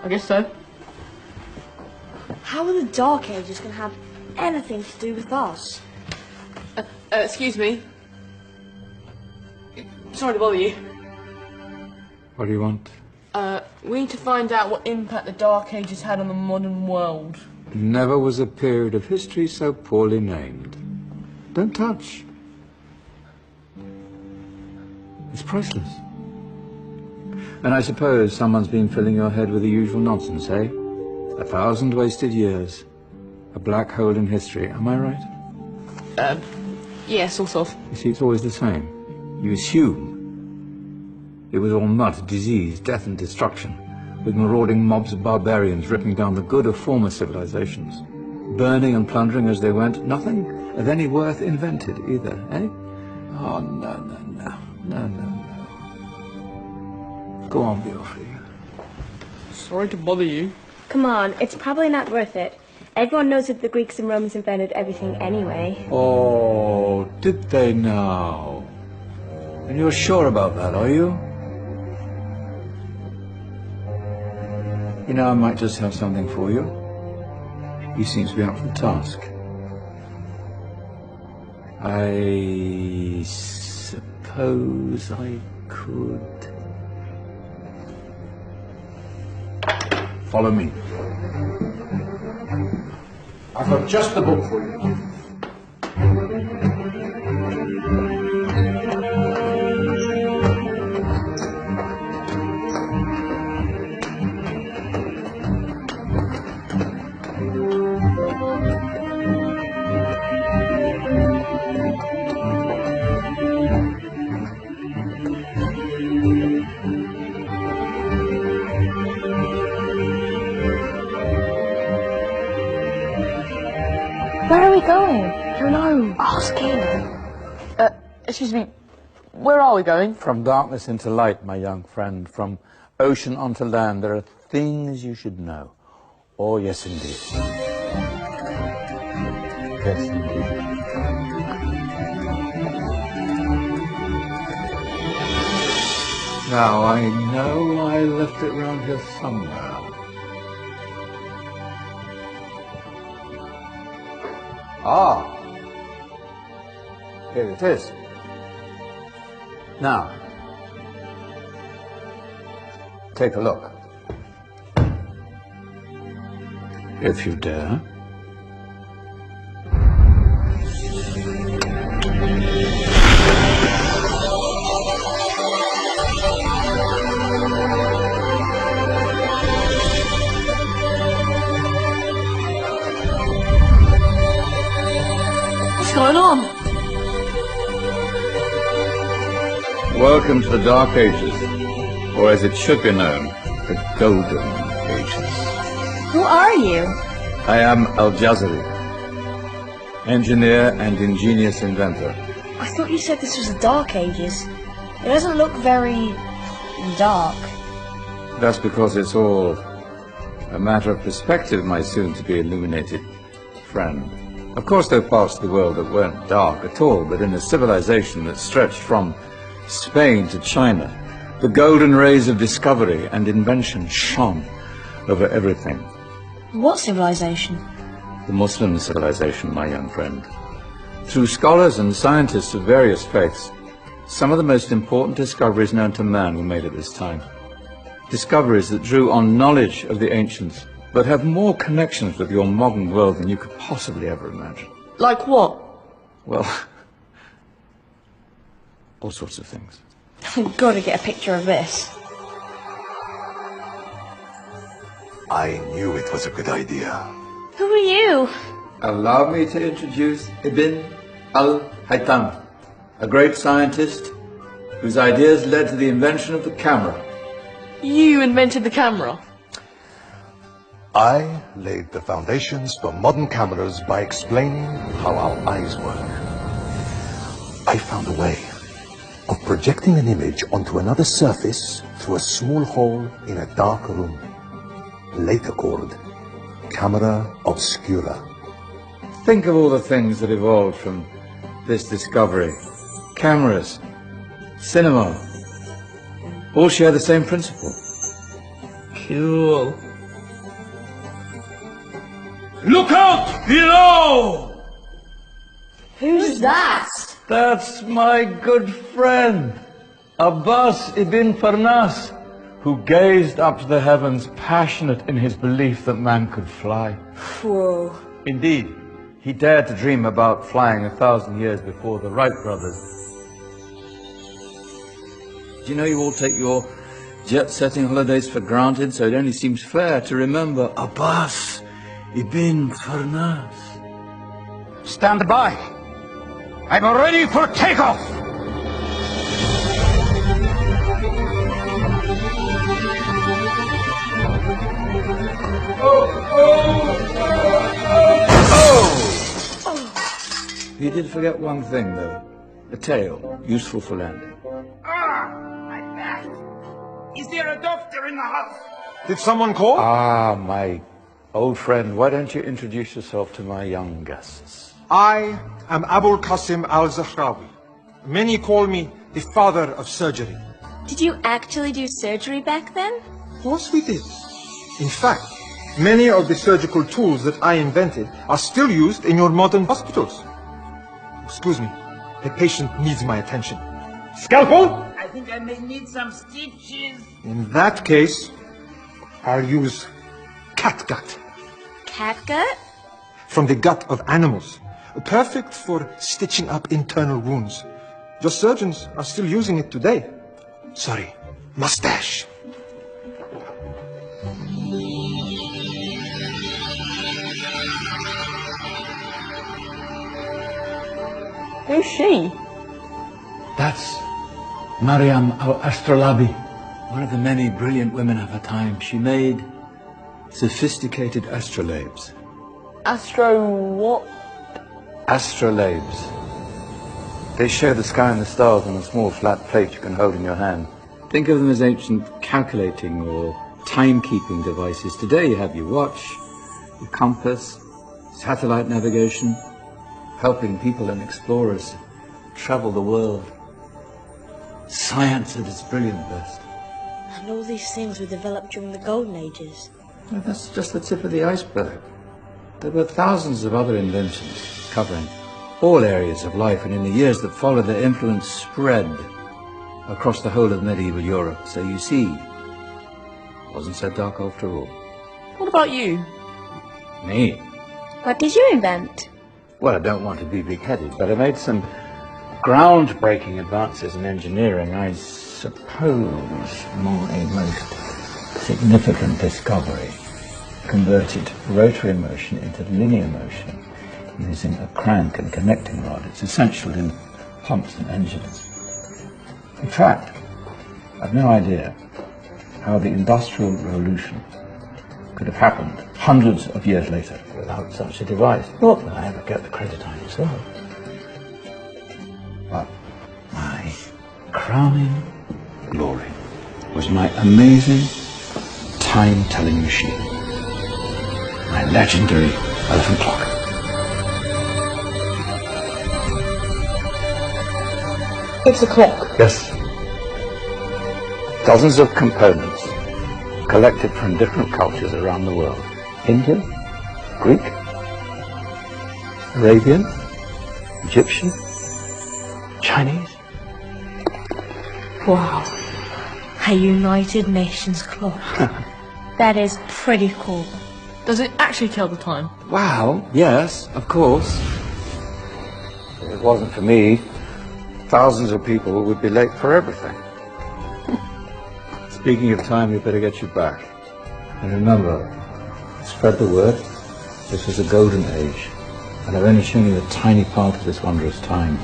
I guess so. How are the Dark Ages going to have anything to do with us? Excuse me. Sorry to bother you. What do you want? We need to find out what impact the Dark Ages had on the modern world. Never was a period of history so poorly named. Don't touch. It's priceless. And I suppose someone's been filling your head with the usual nonsense, eh? 1,000 wasted years. A black hole in history, am I right? Yeah, sort of. You see, it's always the same. You assume it was all mud, disease, death and destruction, with marauding mobs of barbarians ripping down the good of former civilizations, burning and plundering as they went. Nothing of any worth invented either, eh? Oh, no. Go on, Beofrey. Sorry to bother you. Come on, it's probably not worth it. Everyone knows that the Greeks and Romans invented everything anyway. Oh, did they now? And you're sure about that, are you? You know, I might just have something for you. He seems to be up for the task. I suppose I could... Follow me. I've got just the book for you. Where are we going? I don't know. Ask him. Excuse me. Where are we going? From darkness into light, my young friend. From ocean onto land. There are things you should know. Oh, yes, indeed. Yes, indeed. Now, I know I left it round here somewhere. Ah, here it is. Now, take a look. If you dare. What's going on? Welcome to the Dark Ages, or as it should be known, the Golden Ages. Who are you? I am Al-Jazari, engineer and ingenious inventor. I thought you said this was the Dark Ages. It doesn't look very dark. That's because it's all a matter of perspective, my soon-to-be illuminated friend. Of course, there are parts of the world that weren't dark at all, but in a civilization that stretched from Spain to China, the golden rays of discovery and invention shone over everything. What civilization? The Muslim civilization, my young friend. Through scholars and scientists of various faiths, some of the most important discoveries known to man were made at this time. Discoveries that drew on knowledge of the ancients, but have more connections with your modern world than you could possibly ever imagine. Like what? Well, all sorts of things. I've got to get a picture of this. I knew it was a good idea. Who are you? Allow me to introduce Ibn al-Haytham, a great scientist whose ideas led to the invention of the camera. You invented the camera? I laid the foundations for modern cameras by explaining how our eyes work. I found a way of projecting an image onto another surface through a small hole in a dark room, later called camera obscura. Think of all the things that evolved from this discovery. Cameras, cinema, all share the same principle. Cool. Look out below! Who's that? That's my good friend, Abbas ibn Farnas, who gazed up to the heavens, passionate in his belief that man could fly. Whoa. Indeed, he dared to dream about flying 1,000 years before the Wright brothers. Do you know you all take your jet-setting holidays for granted, so it only seems fair to remember Abbas ibn Farnas. Stand by. I'm ready for takeoff. You did forget one thing, though. A tail, useful for landing. My back! Is there a doctor in the house? Did someone call? Ah, my old friend, why don't you introduce yourself to my young guests? I am Abul Qasim al-Zahrawi. Many call me the father of surgery. Did you actually do surgery back then? Of course we did. In fact, many of the surgical tools that I invented are still used in your modern hospitals. Excuse me, the patient needs my attention. Scalpel? I think I may need some stitches. In that case, I'll use catgut. Catgut? From the gut of animals. Perfect for stitching up internal wounds. Your surgeons are still using it today. Sorry, mustache. Who's she? That's Maryam al-Astrolabi, one of the many brilliant women of her time. She made sophisticated astrolabes. Astro what? Astrolabes. They show the sky and the stars on a small flat plate you can hold in your hand. Think of them as ancient calculating or timekeeping devices. Today you have your watch, your compass, satellite navigation, helping people and explorers travel the world. Science at its brilliant best. And all these things were developed during the Golden Ages. Well, that's just the tip of the iceberg. There were thousands of other inventions covering all areas of life, and in the years that followed, their influence spread across the whole of medieval Europe. So you see, it wasn't so dark after all. What about you? Me? What did you invent? Well, I don't want to be big-headed, but I made some groundbreaking advances in engineering. I suppose my most significant discovery converted rotary motion into linear motion using a crank and connecting rod. It's essential in pumps and engines. In fact, I've no idea how the Industrial Revolution could have happened hundreds of years later without such a device. Not that I ever get the credit I deserve. But my crowning glory was my amazing time-telling machine. My legendary elephant clock. It's a clock. Yes. Dozens of components collected from different cultures around the world. Indian, Greek, Arabian, Egyptian, Chinese. Wow. A United Nations clock. That is pretty cool. Does it actually tell the time? Wow, yes, of course. If it wasn't for me, thousands of people would be late for everything. Speaking of time, we better get you back. And remember, spread the word. This was a golden age, and I've only shown you a tiny part of this wondrous time.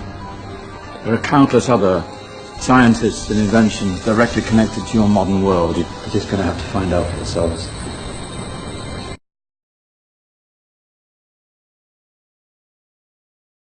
There are countless other scientists and inventions directly connected to your modern world. You're just going to have to find out for yourselves.